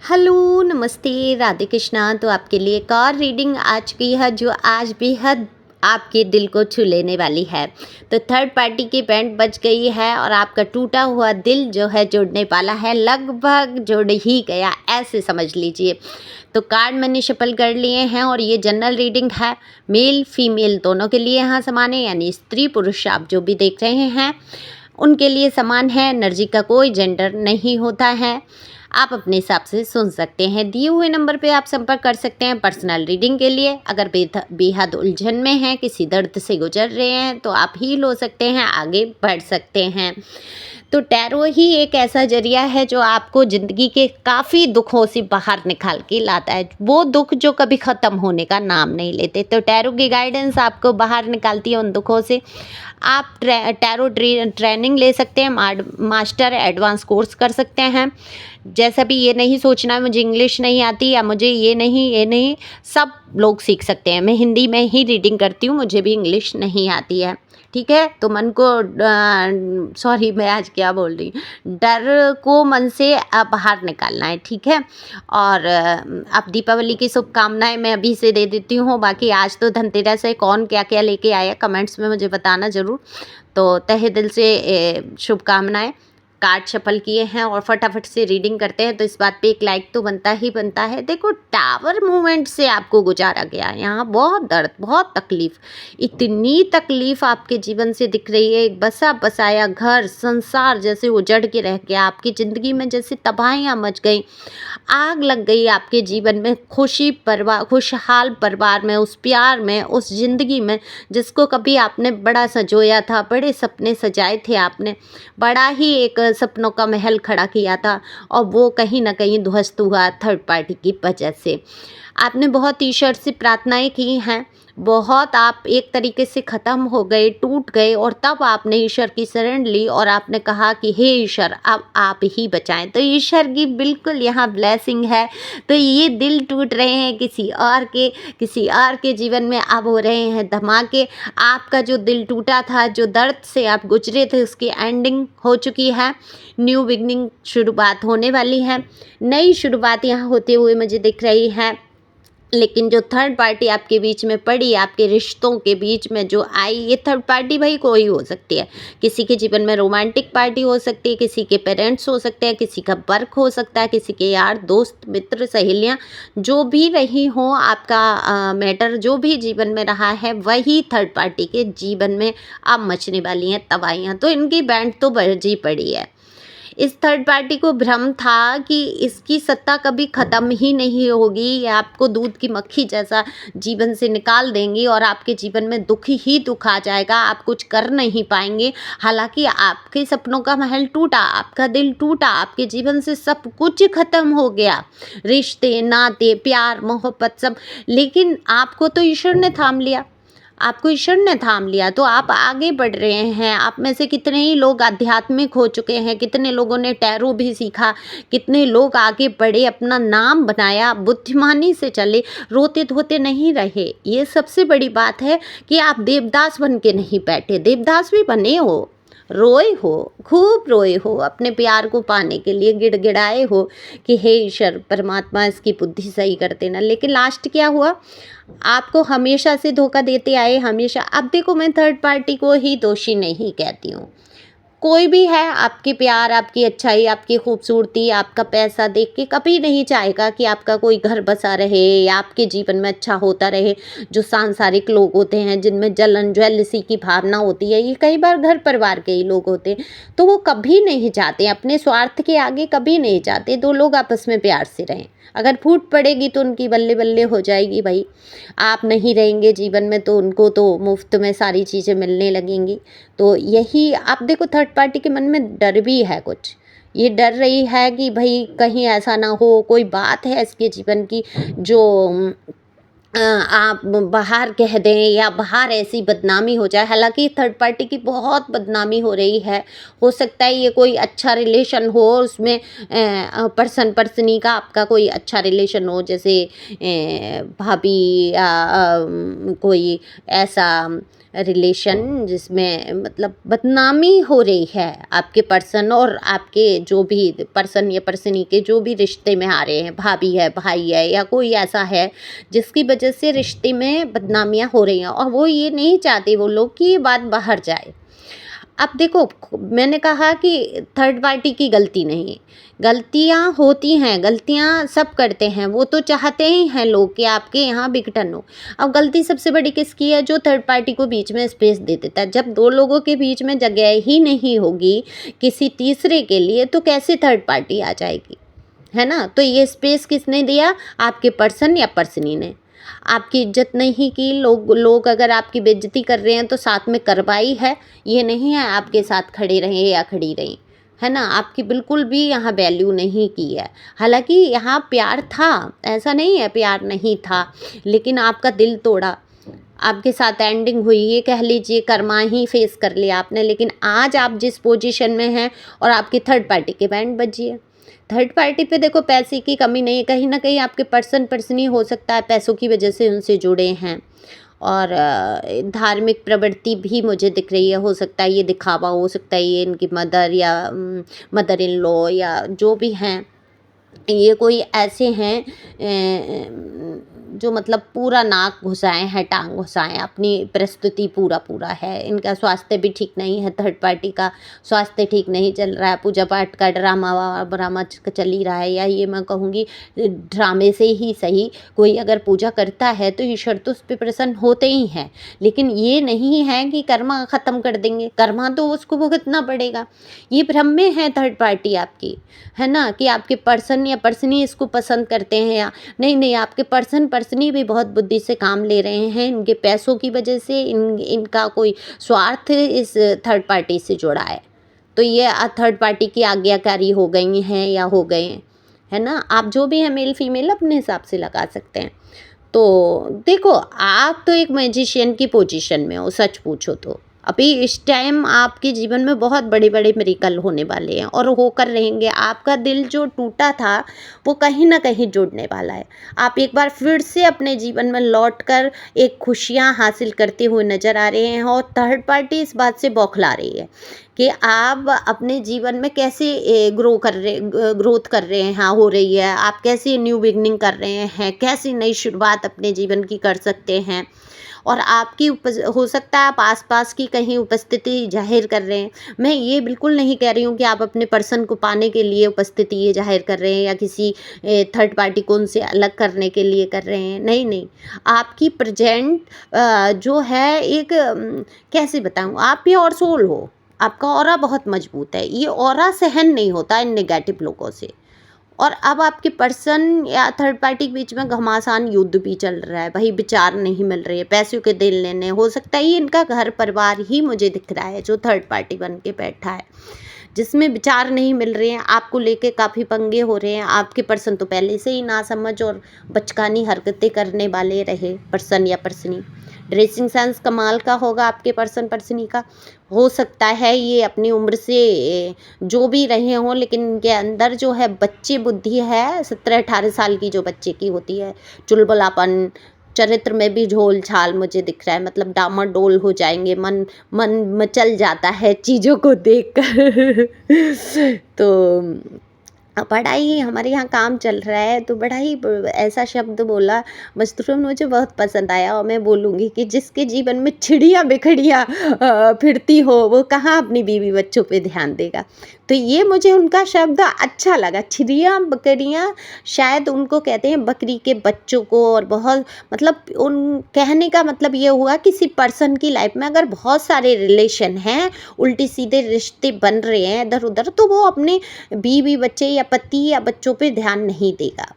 Hello, नमस्ते, राधे कृष्णा। तो आपके लिए एक और रीडिंग आ चुकी है जो आज बेहद आपके दिल को छू लेने वाली है। तो थर्ड पार्टी की बैंड बज गई है और आपका टूटा हुआ दिल जो है जुड़ने वाला है, लगभग जुड़ ही गया ऐसे समझ लीजिए। तो कार्ड मैंने शफल कर लिए हैं और ये जनरल रीडिंग है, मेल फीमेल दोनों के लिए यहाँ समान है, यानी स्त्री पुरुष आप जो भी देख रहे हैं उनके लिए समान है। एनर्जी का कोई जेंडर नहीं होता है, आप अपने हिसाब से सुन सकते हैं। दिए हुए नंबर पे आप संपर्क कर सकते हैं पर्सनल रीडिंग के लिए। अगर बेहद उलझन में हैं, किसी दर्द से गुजर रहे हैं तो आप हील हो सकते हैं, आगे बढ़ सकते हैं। तो टैरो ही एक ऐसा जरिया है जो आपको ज़िंदगी के काफ़ी दुखों से बाहर निकाल के लाता है, वो दुख जो कभी ख़त्म होने का नाम नहीं लेते। तो टैरो की गाइडेंस आपको बाहर निकालती है उन दुखों से। आप टैरो ट्रेनिंग ले सकते हैं, मास्टर एडवांस कोर्स कर सकते हैं। जैसा भी ये नहीं सोचना है मुझे इंग्लिश नहीं आती या मुझे ये नहीं, सब लोग सीख सकते हैं। मैं हिंदी में ही रीडिंग करती हूँ, मुझे भी इंग्लिश नहीं आती है, ठीक है। तो मन को सॉरी मैं आज क्या बोल रही हूँ, डर को मन से बाहर निकालना है, ठीक है। और अब दीपावली की शुभकामनाएं मैं अभी से दे देती हूँ। बाकी आज तो धनतेरस है, कौन क्या क्या लेके आया कमेंट्स में मुझे बताना ज़रूर। तो तहे दिल से शुभकामनाएं। कार्ड शफल किए हैं और फटाफट से रीडिंग करते हैं, तो इस बात पे एक लाइक तो बनता ही बनता है। देखो, टावर मूवमेंट से आपको गुजारा गया है, यहाँ बहुत दर्द, बहुत तकलीफ, इतनी तकलीफ आपके जीवन से दिख रही है। एक बसा बसाया घर संसार जैसे उजड़ के रह गया, आपकी ज़िंदगी में जैसे तबाहियाँ मच गई, आग लग गई आपके जीवन में। खुशहाल परिवार में, उस प्यार में, उस ज़िंदगी में जिसको कभी आपने बड़ा सजोया था, बड़े सपने सजाए थे आपने, बड़ा ही एक सपनों का महल खड़ा किया था, और वो कहीं ना कहीं ध्वस्त हुआ थर्ड पार्टी की वजह से। आपने बहुत ईश्वर से प्रार्थनाएं की हैं, बहुत आप एक तरीके से ख़त्म हो गए, टूट गए, और तब आपने ईश्वर की शरण ली और आपने कहा कि हे ईश्वर अब आप ही बचाएं। तो ईश्वर की बिल्कुल यहाँ ब्लेसिंग है। तो ये दिल टूट रहे हैं किसी और के जीवन में अब हो रहे हैं धमाके। आपका जो दिल टूटा था, जो दर्द से आप गुजरे थे, उसकी एंडिंग हो चुकी है, न्यू बिगनिंग शुरुआत होने वाली है। नई शुरुआत यहाँ होते हुए मुझे दिख रही है। लेकिन जो थर्ड पार्टी आपके बीच में पड़ी, आपके रिश्तों के बीच में जो आई, ये थर्ड पार्टी भाई कोई हो सकती है। किसी के जीवन में रोमांटिक पार्टी हो सकती है, किसी के पेरेंट्स हो सकते हैं, किसी का वर्क हो सकता है, किसी के यार दोस्त मित्र सहेलियां, जो भी रही हो, आपका मैटर जो भी जीवन में रहा है, वही थर्ड पार्टी के जीवन में अब मचने वाली हैं तबाहियाँ। तो इनकी बैंड तो बजी पड़ी है। इस थर्ड पार्टी को भ्रम था कि इसकी सत्ता कभी ख़त्म ही नहीं होगी, ये आपको दूध की मक्खी जैसा जीवन से निकाल देंगी और आपके जीवन में दुख ही दुख आ जाएगा, आप कुछ कर नहीं पाएंगे। हालांकि आपके सपनों का महल टूटा, आपका दिल टूटा, आपके जीवन से सब कुछ ख़त्म हो गया, रिश्ते नाते प्यार मोहब्बत सब, लेकिन आपको तो ईश्वर ने थाम लिया, आपको ईश्वर ने थाम लिया। तो आप आगे बढ़ रहे हैं। आप में से कितने ही लोग आध्यात्मिक हो चुके हैं, कितने लोगों ने टैरो भी सीखा, कितने लोग आगे बढ़े, अपना नाम बनाया, बुद्धिमानी से चले, रोते धोते नहीं रहे। ये सबसे बड़ी बात है कि आप देवदास बन के नहीं बैठे, देवदास भी बने हो, रोए हो, खूब रोए हो, अपने प्यार को पाने के लिए गिड़गिड़ाए हो कि हे ईश्वर परमात्मा इसकी बुद्धि सही कर देना। लेकिन लास्ट क्या हुआ, आपको हमेशा से धोखा देते आए, हमेशा। अब देखो, मैं थर्ड पार्टी को ही दोषी नहीं कहती हूँ, कोई भी है, आपके प्यार, आपकी अच्छाई, आपकी खूबसूरती, आपका पैसा देख के कभी नहीं चाहेगा कि आपका कोई घर बसा रहे या आपके जीवन में अच्छा होता रहे। जो सांसारिक लोग होते हैं, जिनमें जलन ज्वेलसी की भावना होती है, ये कई बार घर परिवार के ही लोग होते हैं, तो वो कभी नहीं चाहते, अपने स्वार्थ के आगे कभी नहीं चाहते दो लोग आपस में प्यार से रहें। अगर फूट पड़ेगी तो उनकी बल्ले बल्ले हो जाएगी भाई, आप नहीं रहेंगे जीवन में तो उनको तो मुफ्त में सारी चीज़ें मिलने लगेंगी। तो यही आप देखो, थर्ड पार्टी के मन में डर भी है कुछ, ये डर रही है कि भाई कहीं ऐसा ना हो, कोई बात है इसके जीवन की जो आप बाहर कह दें या बाहर ऐसी बदनामी हो जाए, हालाँकि थर्ड पार्टी की बहुत बदनामी हो रही है। हो सकता है ये कोई अच्छा रिलेशन हो, उसमें पर्सन पर्सनी का आपका कोई अच्छा रिलेशन हो, जैसे भाभी या कोई ऐसा रिलेशन जिसमें मतलब बदनामी हो रही है आपके पर्सन और आपके जो भी पर्सन या पर्सनी के जो भी रिश्ते में आ रहे हैं, भाभी है, भाई है या कोई ऐसा है जिसकी वजह से रिश्ते में बदनामियाँ हो रही हैं, और वो ये नहीं चाहते वो लोग कि ये बात बाहर जाए। अब देखो, मैंने कहा कि थर्ड पार्टी की गलती नहीं, गलतियाँ होती हैं, गलतियाँ सब करते हैं, वो तो चाहते ही हैं लोग कि आपके यहाँ विघटन हो। अब गलती सबसे बड़ी किसकी है? जो थर्ड पार्टी को बीच में स्पेस दे देता है। जब दो लोगों के बीच में जगह ही नहीं होगी किसी तीसरे के लिए, तो कैसे थर्ड पार्टी आ जाएगी, है ना? तो ये स्पेस किसने दिया? आपके पर्सन या पर्सनी ने। आपकी इज्जत नहीं की, लोग अगर आपकी बेइज्जती कर रहे हैं तो साथ में करवाई है, ये नहीं है आपके साथ खड़े रहें या खड़ी रहीं, है ना? आपकी बिल्कुल भी यहाँ वैल्यू नहीं की है। हालाँकि यहाँ प्यार था, ऐसा नहीं है प्यार नहीं था, लेकिन आपका दिल तोड़ा, आपके साथ एंडिंग हुई, ये कह लीजिए कर्मा ही फेस कर लिया आपने। लेकिन आज आप जिस पोजीशन में हैं और आपकी थर्ड पार्टी के बैंड बजी है। थर्ड पार्टी पे देखो पैसे की कमी नहीं है, कहीं न कहीं आपके पर्सन पर्सनी हो सकता है पैसों की वजह से उनसे जुड़े हैं, और धार्मिक प्रवृत्ति भी मुझे दिख रही है। हो सकता है ये दिखावा, हो सकता है ये इनकी मदर या मदर इन लॉ या जो भी हैं, ये कोई ऐसे हैं जो मतलब पूरा नाक घुसाए हैं, टांग घुसाए हैं, अपनी प्रस्तुति पूरा है। इनका स्वास्थ्य भी ठीक नहीं है, थर्ड पार्टी का स्वास्थ्य ठीक नहीं चल रहा है, पूजा पाठ का ड्रामा चल ही रहा है, या ये मैं कहूँगी ड्रामे से ही सही। कोई अगर पूजा करता है तो ईश्वर तो उस पर प्रसन्न होते ही हैं, लेकिन ये नहीं है कि कर्मा ख़त्म कर देंगे, कर्मा तो उसको भुगतना पड़ेगा। ये भ्रम में है थर्ड पार्टी आपकी, है ना? कि आपके पर्सन या पर्सनी इसको पसंद करते हैं, या नहीं, आपके पर्सन पर्सनी भी बहुत बुद्धि से काम ले रहे हैं। इनके पैसों की वजह से इनका कोई स्वार्थ इस थर्ड पार्टी से जुड़ा है, तो ये थर्ड पार्टी की आज्ञाकारी हो गई हैं या हो गए हैं, है ना? आप जो भी हैं मेल फीमेल अपने हिसाब से लगा सकते हैं। तो देखो, आप तो एक मैजिशियन की पोजीशन में हो, सच पूछो तो। अभी इस टाइम आपके जीवन में बहुत बड़े-बड़े मिरेकल होने वाले हैं और होकर रहेंगे। आपका दिल जो टूटा था, वो कहीं न कहीं जुड़ने वाला है। आप एक बार फिर से अपने जीवन में लौटकर एक खुशियाँ हासिल करते हुए नज़र आ रहे हैं, और थर्ड पार्टी इस बात से बौखला रही है कि आप अपने जीवन में कैसे ग्रोथ कर रहे हैं, हाँ, हो रही है। आप कैसे न्यू बिगिनिंग कर रहे हैं, कैसी नई शुरुआत अपने जीवन की कर सकते हैं, और आपकी हो सकता है आप आसपास की कहीं उपस्थिति जाहिर कर रहे हैं। मैं ये बिल्कुल नहीं कह रही हूँ कि आप अपने पर्सन को पाने के लिए उपस्थिति ये जाहिर कर रहे हैं या किसी थर्ड पार्टी को उनसे अलग करने के लिए कर रहे हैं। नहीं, आपकी प्रेजेंट जो है एक कैसे बताऊँ, आप प्योर सोल हो, आपका ऑरा बहुत मजबूत है। ये ऑरा सहन नहीं होता इन नेगेटिव लोगों से। और अब आपके पर्सन या थर्ड पार्टी के बीच में घमासान युद्ध भी चल रहा है, वही विचार नहीं मिल रही है, पैसों के देन लेने। हो सकता है ये इनका घर परिवार ही मुझे दिख रहा है जो थर्ड पार्टी बन के बैठा है, जिसमें विचार नहीं मिल रहे हैं, आपको लेके काफ़ी पंगे हो रहे हैं। आपके पर्सन तो पहले से ही नासमझ और बचकानी हरकतें करने वाले रहे, पर्सन या पर्सनी। ड्रेसिंग सेंस कमाल का होगा आपके पर्सन पर्सनी का। हो सकता है ये अपनी उम्र से जो भी रहे हों, लेकिन इनके अंदर जो है बच्चे बुद्धि है, 17-18 साल की जो बच्चे की होती है, चुलबुलापन, चरित्र में भी झोल छाल मुझे दिख रहा है, मतलब डामाडोल हो जाएंगे, मन मन मचल जाता है चीज़ों को देखकर तो पढ़ाई हमारे यहाँ काम चल रहा है, तो बड़ा ही ऐसा शब्द बोला मस्तूर, मुझे बहुत पसंद आया, और मैं बोलूँगी कि जिसके जीवन में चिड़िया बिखड़िया फिरती हो, वो कहाँ अपनी बीवी बच्चों पे ध्यान देगा। तो ये मुझे उनका शब्द अच्छा लगा। चिड़िया बकरियाँ शायद उनको कहते हैं, बकरी के बच्चों को, और बहुत मतलब उन कहने का मतलब ये हुआ किसी पर्सन की लाइफ में अगर बहुत सारे रिलेशन हैं, उल्टे सीधे रिश्ते बन रहे हैं इधर उधर, तो वो अपने बीवी बच्चे या पति या बच्चों पे ध्यान नहीं देगा।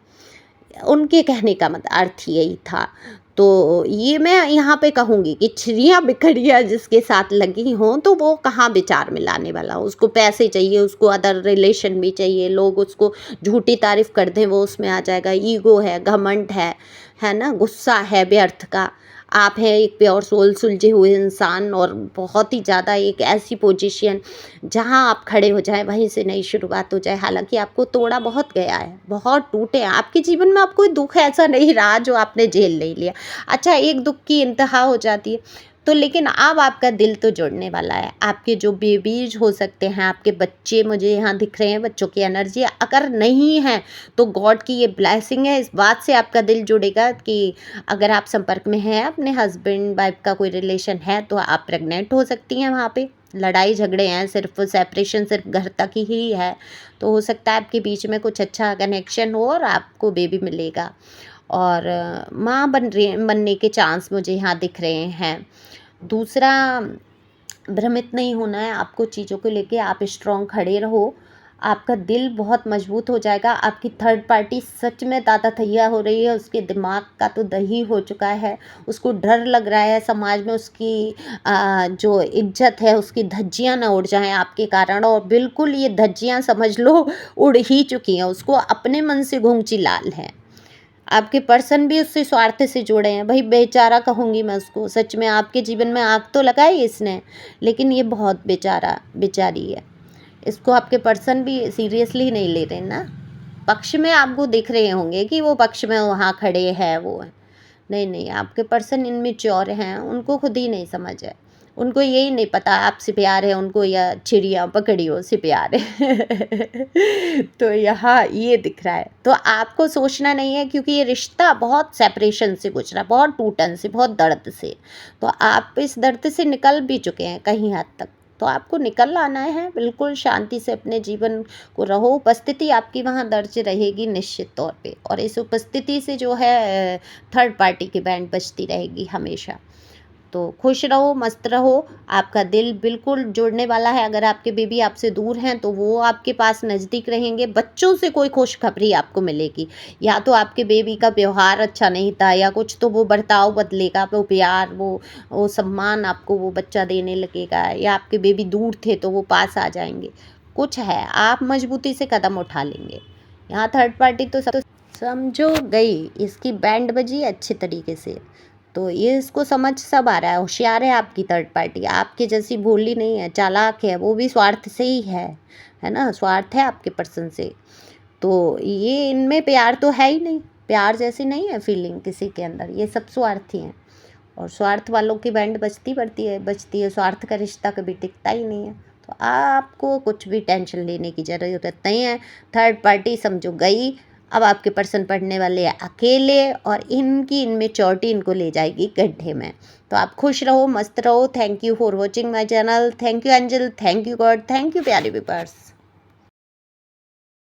उनके कहने का मतलब अर्थ यही था। तो ये मैं यहाँ पे कहूँगी कि छिरियाँ बिखरियाँ जिसके साथ लगी हों तो वो कहाँ विचार में लाने वाला। उसको पैसे चाहिए, उसको अदर रिलेशन भी चाहिए, लोग उसको झूठी तारीफ़ कर दें वो उसमें आ जाएगा। ईगो है, घमंड है ना, गुस्सा है व्यर्थ का। आप हैं एक प्योर सोल सुलझे हुए इंसान और बहुत ही ज़्यादा एक ऐसी पोजीशन जहाँ आप खड़े हो जाएं, वहीं से नई शुरुआत हो जाए। हालांकि आपको तोड़ा बहुत गया है, बहुत टूटे हैं आपके जीवन में। आपको दुख ऐसा नहीं रहा जो आपने झेल नहीं लिया। अच्छा, एक दुख की इंतहा हो जाती है तो, लेकिन अब आपका दिल तो जुड़ने वाला है। आपके जो बेबीज हो सकते हैं, आपके बच्चे मुझे यहाँ दिख रहे हैं, बच्चों की एनर्जी अगर नहीं है तो गॉड की ये ब्लेसिंग है। इस बात से आपका दिल जुड़ेगा कि अगर आप संपर्क में हैं, अपने हस्बैंड वाइफ का कोई रिलेशन है तो आप प्रेग्नेंट हो सकती हैं। वहाँ पे लड़ाई झगड़े हैं, सिर्फ सेपरेशन सिर्फ घर तक ही है, तो हो सकता है आपके बीच में कुछ अच्छा कनेक्शन हो और आपको बेबी मिलेगा। और माँ बनने के चांस मुझे यहाँ दिख रहे हैं। दूसरा, भ्रमित नहीं होना है आपको चीज़ों को लेके। आप स्ट्रॉन्ग खड़े रहो, आपका दिल बहुत मजबूत हो जाएगा। आपकी थर्ड पार्टी सच में ताता-तैया हो रही है, उसके दिमाग का तो दही हो चुका है। उसको डर लग रहा है समाज में उसकी जो इज्जत है उसकी धज्जियाँ ना उड़ जाएं आपके कारण, और बिल्कुल ये धज्जियाँ समझ लो उड़ ही चुकी हैं। उसको अपने मन से घुंघची लाल है। आपके पर्सन भी उससे स्वार्थ से जुड़े हैं। भाई बेचारा कहूँगी मैं उसको, सच में आपके जीवन में आग तो लगाई इसने, लेकिन ये बहुत बेचारा बेचारी है। इसको आपके पर्सन भी सीरियसली नहीं ले रहे ना। पक्ष में आपको दिख रहे होंगे कि वो पक्ष में वहाँ खड़े हैं वो है। नहीं नहीं, आपके पर्सन इनमेच्योर हैं, उनको खुद ही नहीं समझ है। उनको यही नहीं पता आपसे प्यार है उनको या चिड़िया पकड़ियों से प्यार है। तो यहाँ ये दिख रहा है। तो आपको सोचना नहीं है, क्योंकि ये रिश्ता बहुत सेपरेशन से गुजरा, बहुत टूटन से, बहुत दर्द से। तो आप इस दर्द से निकल भी चुके हैं कहीं हद तक, तो आपको निकल आना है। बिल्कुल शांति से अपने जीवन को रहो। उपस्थिति आपकी वहाँ दर्ज रहेगी निश्चित तौर पे, और इस उपस्थिति से जो है थर्ड पार्टी की बैंड बजती रहेगी हमेशा। तो खुश रहो, मस्त रहो। आपका दिल बिल्कुल जुड़ने वाला है। अगर आपके बेबी आपसे दूर हैं तो वो आपके पास नज़दीक रहेंगे। बच्चों से कोई खुशखबरी आपको मिलेगी, या तो आपके बेबी का व्यवहार अच्छा नहीं था, या कुछ तो वो बर्ताव बदलेगा, वो प्यार, वो सम्मान आपको वो बच्चा देने लगेगा, या आपके बेबी दूर थे तो वो पास आ जाएंगे। कुछ है, आप मजबूती से कदम उठा लेंगे। यहाँ थर्ड पार्टी तो समझो गई, इसकी बैंड बजी अच्छे तरीके से। तो ये इसको समझ सब आ रहा है, होशियार है आपकी थर्ड पार्टी, आपके जैसी भोली नहीं है, चालाक है। वो भी स्वार्थ से ही है ना, स्वार्थ है आपके पर्सन से। तो ये इनमें प्यार तो है ही नहीं, प्यार जैसी नहीं है फीलिंग किसी के अंदर। ये सब स्वार्थी हैं, और स्वार्थ वालों की बैंड बजती है। स्वार्थ का रिश्ता कभी टिकता ही नहीं है। तो आपको कुछ भी टेंशन लेने की ज़रूरत नहीं है। थर्ड पार्टी समझो गई। अब आपके पर्सन पढ़ने वाले हैं अकेले, और इनकी इनमेच्योरिटी इनको ले जाएगी गड्ढे में। तो आप खुश रहो, मस्त रहो। Thank you for watching my channel. Thank you angel, thank you God, thank you प्यारे व्यूअर्स।